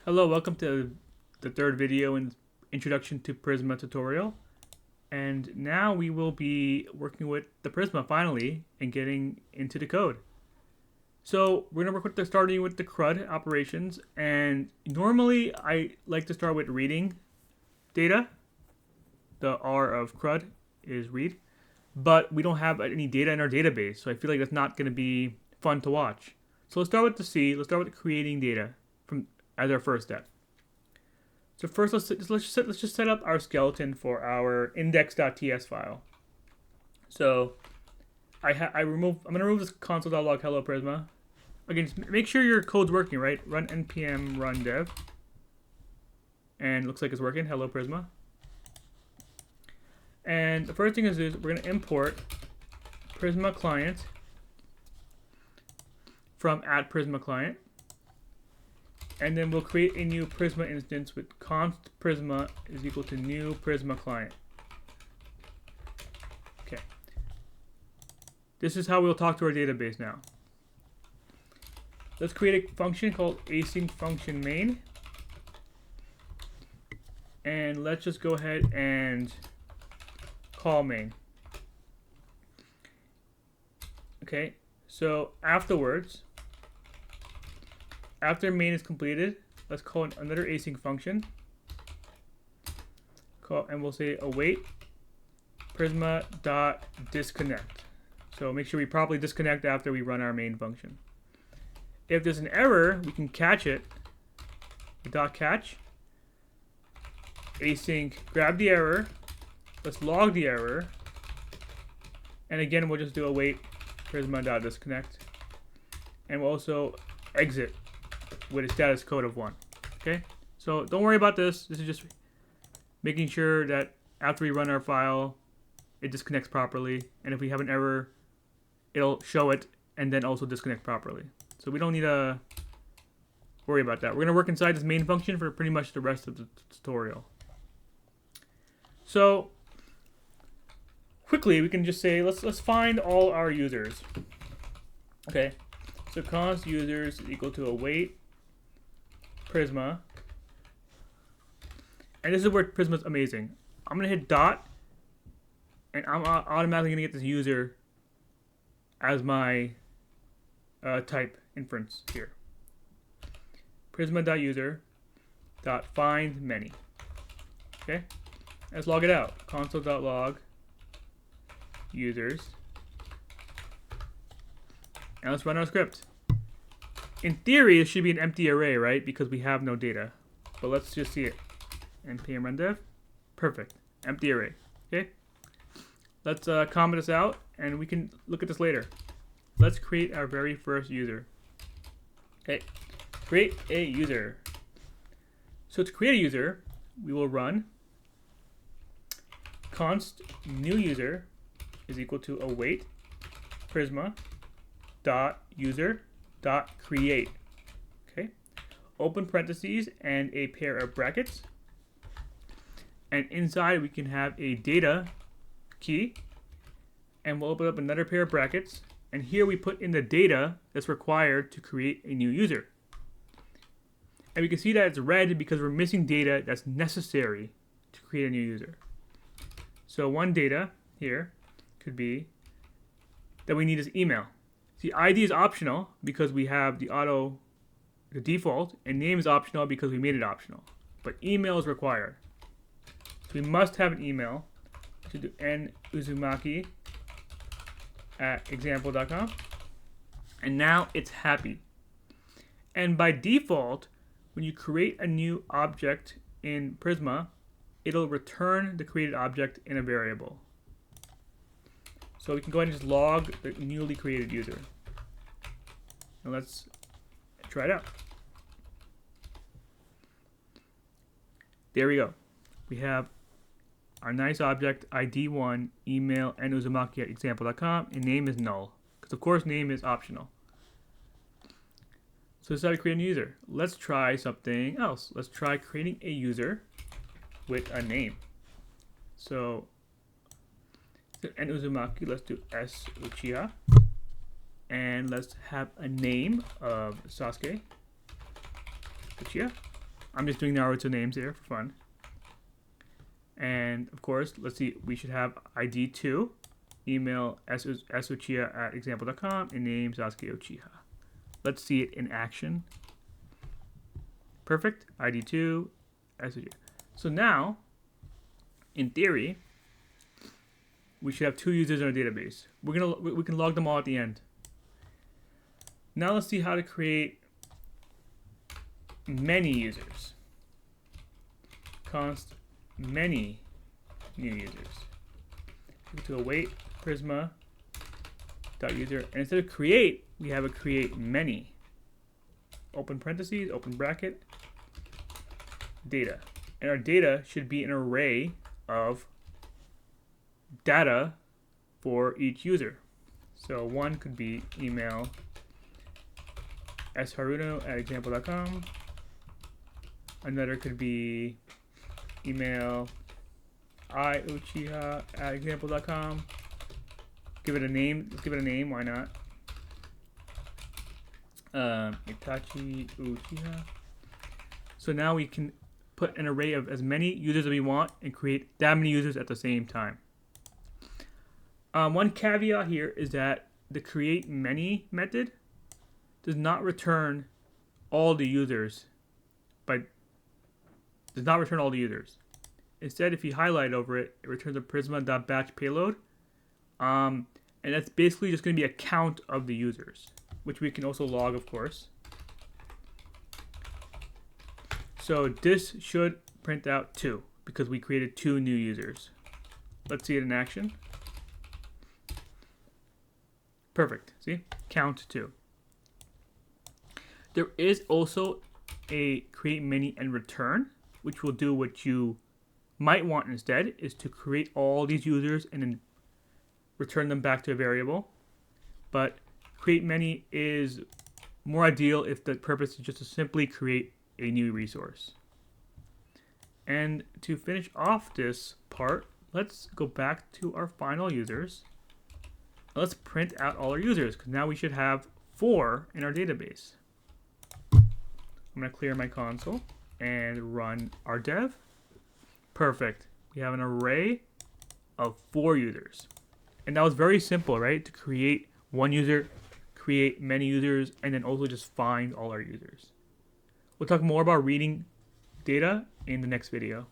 Hello, welcome to the third video in Introduction to Prisma tutorial. And now we will be working with the Prisma finally and getting into the code. So we're going to work with starting with the CRUD operations. And normally I like to start with reading data. The R of CRUD is read. But we don't have any data in our database, so I feel like that's not going to be fun to watch. So let's start with the C. Let's start with creating data as our first step. So first, let's just set up our skeleton for our index.ts file. So I'm gonna remove this console.log hello Prisma. Again, just make sure your code's working, right? Run npm run dev, and looks like it's working. Hello Prisma. And the first thing is we're gonna import Prisma client from @Prisma client. And then we'll create a new Prisma instance with const Prisma is equal to new Prisma client. Okay. This is how we'll talk to our database now. Let's create a function called async function main. And let's just go ahead and call main. Okay. So afterwards, after main is completed, let's call another async function. And we'll say await prisma.disconnect. So make sure we properly disconnect after we run our main function. If there's an error, we can catch it. .catch. Async, grab the error. Let's log the error. And again, we'll just do await prisma.disconnect. And we'll also exit with a status code of 1. Okay, so don't worry about this. This is just making sure that after we run our file, it disconnects properly. And if we have an error, it'll show it and then also disconnect properly. So we don't need to worry about that. We're going to work inside this main function for pretty much the rest of the tutorial. So quickly, we can just say, let's find all our users. Okay, so const users is equal to await Prisma. And this is where Prisma's amazing. I'm going to hit dot, and I'm automatically going to get this user as my type inference here. Prisma.user.find many. Okay, let's log it out. Console.log users. And let's run our script. In theory, it should be an empty array, right? Because we have no data. But let's just see it. npm run dev. Perfect. Empty array. Okay. Let's comment this out, and we can look at this later. Let's create our very first user. Okay. Create a user. So to create a user, we will run const new user is equal to await Prisma dot user dot create. Okay, open parentheses and a pair of brackets, and inside we can have a data key, and we'll open up another pair of brackets, and here we put in the data that's required to create a new user. And we can see that it's red because we're missing data that's necessary to create a new user. So one data here could be that we need is email. The ID is optional because we have the default, and name is optional because we made it optional. But email is required. So we must have an email. To do nuzumaki@example.com. And now it's happy. And by default, when you create a new object in Prisma, it'll return the created object in a variable. So we can go ahead and just log the newly created user. And let's try it out. There we go. We have our nice object, ID1, email, nuzumaki@example.com, and name is null. Because of course name is optional. So this is how to create a new user. Let's try something else. Let's try creating a user with a name. So Uzumaki, let's do S Uchiha. And let's have a name of Sasuke Uchiha. I'm just doing Naruto names here for fun. And of course, let's see, we should have ID 2, email suchiha@example.com, and name Sasuke Uchiha. Let's see it in action. Perfect. ID 2, Suchiha. So now, in theory, we should have 2 users in our database. We can log them all at the end. Now let's see how to create many users. Const many new users. To await Prisma.user. And instead of create, we have a create many. Open parentheses, open bracket, data. And our data should be an array of data for each user. So one could be email sharuno@example.com. Another could be email iuchiha@example.com. Give it a name. Let's give it a name. Why not? Itachi Uchiha. So now we can put an array of as many users as we want and create that many users at the same time. One caveat here is that the create many method does not return all the users, Instead, if you highlight over it, it returns a prisma.batch payload. And that's basically just going to be a count of the users, which we can also log, of course. So this should print out 2 because we created 2 new users. Let's see it in action. Perfect. See? Count 2. There is also a create many and return, which will do what you might want instead, is to create all these users and then return them back to a variable. But create many is more ideal if the purpose is just to simply create a new resource. And to finish off this part, let's go back to our final users. Let's print out all our users, because now we should have 4 in our database. I'm going to clear my console and run our dev. Perfect. We have an array of 4 users. And that was very simple, right? To create one user, create many users, and then also just find all our users. We'll talk more about reading data in the next video.